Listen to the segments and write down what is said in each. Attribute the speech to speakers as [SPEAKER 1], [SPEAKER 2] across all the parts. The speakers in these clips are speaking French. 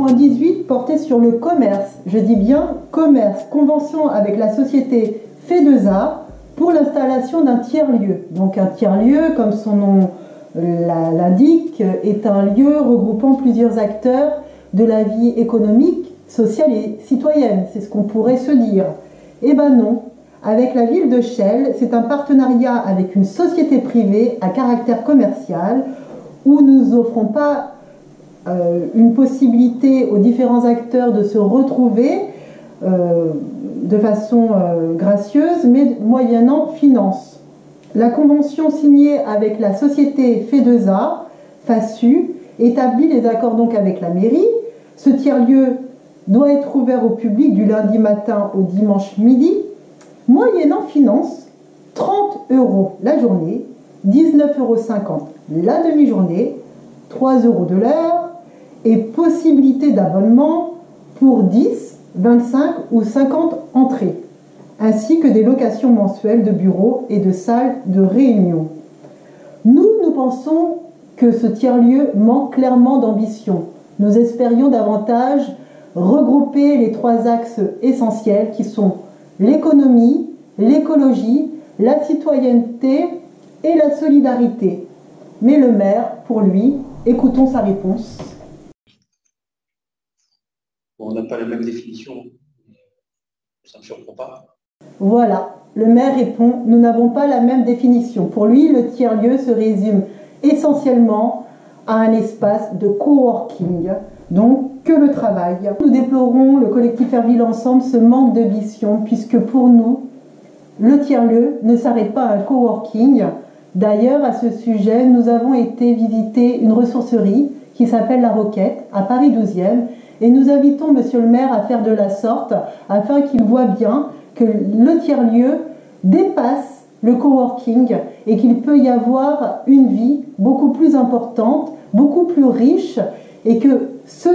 [SPEAKER 1] point 18 portait sur le commerce. Je dis bien commerce, convention avec la société Fedeza pour l'installation d'un tiers-lieu. Donc un tiers-lieu, comme son nom l'indique, est un lieu regroupant plusieurs acteurs de la vie économique, sociale et citoyenne. C'est ce qu'on pourrait se dire. Eh ben non. Avec la ville de Chelles, c'est un partenariat avec une société privée à caractère commercial où nous n'offrons pas une possibilité aux différents acteurs de se retrouver de façon gracieuse, mais moyennant finance. La convention signée avec la société Fedeza, FASU, établit les accords donc avec la mairie. Ce tiers-lieu doit être ouvert au public du lundi matin au dimanche midi, moyennant finance 30 € la journée, 19,50 € la demi-journée, 3 € de l'heure et possibilité d'abonnement pour 10, 25 ou 50 entrées, ainsi que des locations mensuelles de bureaux et de salles de réunion. Nous pensons que ce tiers-lieu manque clairement d'ambition. Nous espérions davantage regrouper les trois axes essentiels qui sont l'économie, l'écologie, la citoyenneté et la solidarité. Mais le maire, pour lui, écoutons sa réponse.
[SPEAKER 2] Bon, on n'a pas la même définition, ça ne me surprend pas.
[SPEAKER 1] Voilà, le maire répond, nous n'avons pas la même définition. Pour lui, le tiers-lieu se résume essentiellement à un espace de coworking, donc que le travail. Nous déplorons, le collectif Airville Ensemble, ce manque d'ambition, puisque pour nous, le tiers-lieu ne s'arrête pas à un coworking. D'ailleurs, à ce sujet, nous avons été visiter une ressourcerie qui s'appelle La Roquette, à Paris 12e, et nous invitons monsieur le maire à faire de la sorte, afin qu'il voit bien que le tiers-lieu dépasse le coworking et qu'il peut y avoir une vie beaucoup plus importante, beaucoup plus riche, et que ce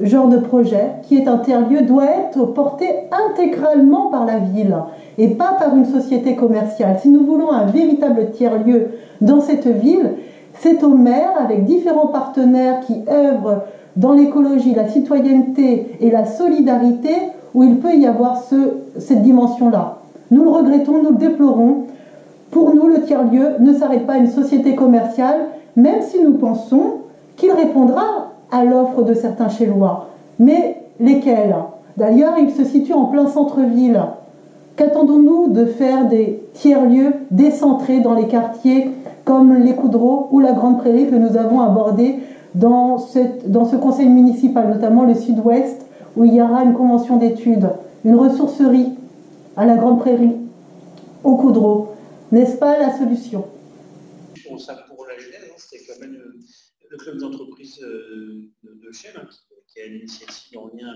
[SPEAKER 1] genre de projet, qui est un tiers-lieu, doit être porté intégralement par la ville et pas par une société commerciale. Si nous voulons un véritable tiers-lieu dans cette ville, c'est au maire, avec différents partenaires qui œuvrent dans l'écologie, la citoyenneté et la solidarité, où il peut y avoir cette dimension-là. Nous le regrettons, nous le déplorons. Pour nous, le tiers-lieu ne s'arrête pas à une société commerciale, même si nous pensons qu'il répondra à l'offre de certains Chellois. Mais lesquels? D'ailleurs, il se situe en plein centre-ville. Qu'attendons-nous de faire des tiers-lieux décentrés dans les quartiers comme les Coudreaux ou la Grande Prairie que nous avons abordés dans ce conseil municipal, notamment le Sud-Ouest, où il y aura une convention d'études, une ressourcerie à la Grande Prairie, au Coudreau. N'est-ce pas la solution?
[SPEAKER 2] Bon, ça pour la genèse, c'était quand même le club d'entreprise de Chelles, qui a une initiative en lien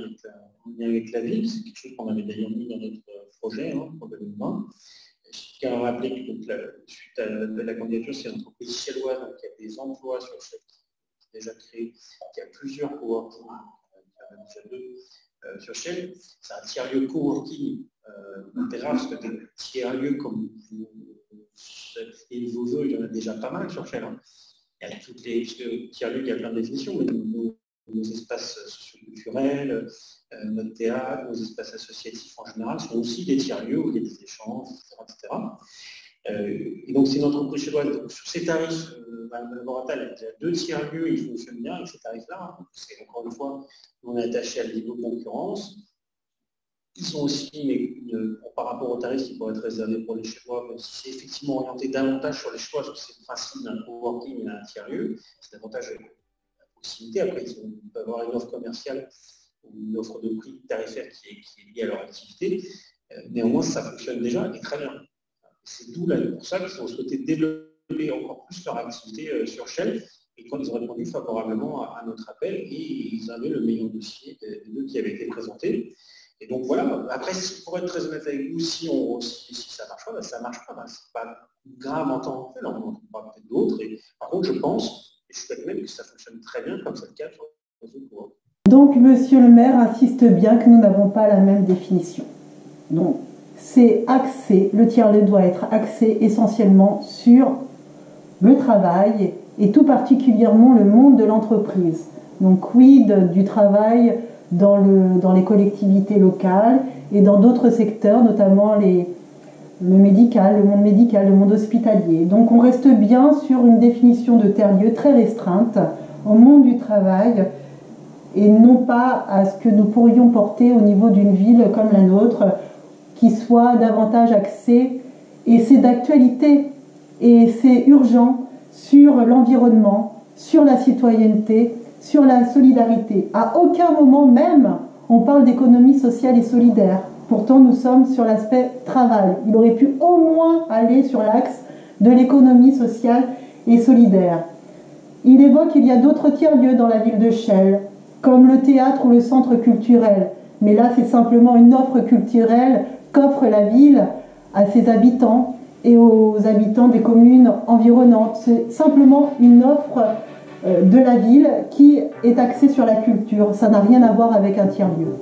[SPEAKER 2] avec la ville. C'est quelque chose qu'on avait d'ailleurs mis dans notre projet pour 2020. Je tiens à rappeler que donc, suite à la candidature, c'est l'entreprise chelloise qui a des emplois sur Chelles, qui est déjà créé, qui a plusieurs coworking, déjà deux sur Chelles. C'est un tiers-lieu coworking d'intérêt, parce que des tiers-lieux comme et vos voeux, il y en a déjà pas mal sur Chelles. Il y a toutes les tiers-lieux, il y a plein de définitions, mais nos espaces socioculturels, notre théâtre, nos espaces associatifs en général sont aussi des tiers-lieux où il y a des échanges, etc. Et donc c'est une entreprise chelloise. Donc, sur ces tarifs, Mme Moratal, il y a deux tiers-lieux, ils fonctionnent bien avec ces tarifs-là. C'est encore une fois, on est attaché à la libre concurrence. Ils sont aussi, mais par rapport aux tarifs qui pourraient être réservés pour les Chellois, même si c'est effectivement orienté davantage sur les Chellois, parce que c'est le principe d'un coworking et d'un tiers-lieu, c'est davantage la proximité. Après, ils peuvent avoir une offre commerciale ou une offre de prix tarifaire qui est liée à leur activité. Néanmoins, ça fonctionne déjà et très bien. C'est d'où pour ça qu'ils ont souhaité développer encore plus leur activité sur Chelles. Et quand ils ont répondu favorablement à notre appel, et ils avaient le meilleur dossier des deux qui avaient été présentés. Et donc voilà, après, pour être très honnête avec vous, si ça ne marche pas, ça ne marche pas. C'est pas grave en tant que tel, on en trouvera peut-être d'autres. Par contre, je pense, et je souhaite même que ça fonctionne très bien comme c'est le cas sur les autres cours.
[SPEAKER 1] Donc, monsieur le maire insiste bien que nous n'avons pas la même définition. Donc, c'est axé, le tiers-lieu doit être axé essentiellement sur le travail et tout particulièrement le monde de l'entreprise. Donc quid du travail dans les collectivités locales et dans d'autres secteurs, notamment le médical, le monde hospitalier. Donc on reste bien sur une définition de tiers-lieu très restreinte au monde du travail et non pas à ce que nous pourrions porter au niveau d'une ville comme la nôtre, qui soit davantage axée, et c'est d'actualité, et c'est urgent, sur l'environnement, sur la citoyenneté, sur la solidarité. À aucun moment même, on parle d'économie sociale et solidaire. Pourtant, nous sommes sur l'aspect travail. Il aurait pu au moins aller sur l'axe de l'économie sociale et solidaire. Il évoque qu'il y a d'autres tiers-lieux dans la ville de Chelles, comme le théâtre ou le centre culturel. Mais là, c'est simplement une offre culturelle qu'offre la ville à ses habitants et aux habitants des communes environnantes. C'est simplement une offre de la ville qui est axée sur la culture. Ça n'a rien à voir avec un tiers-lieu.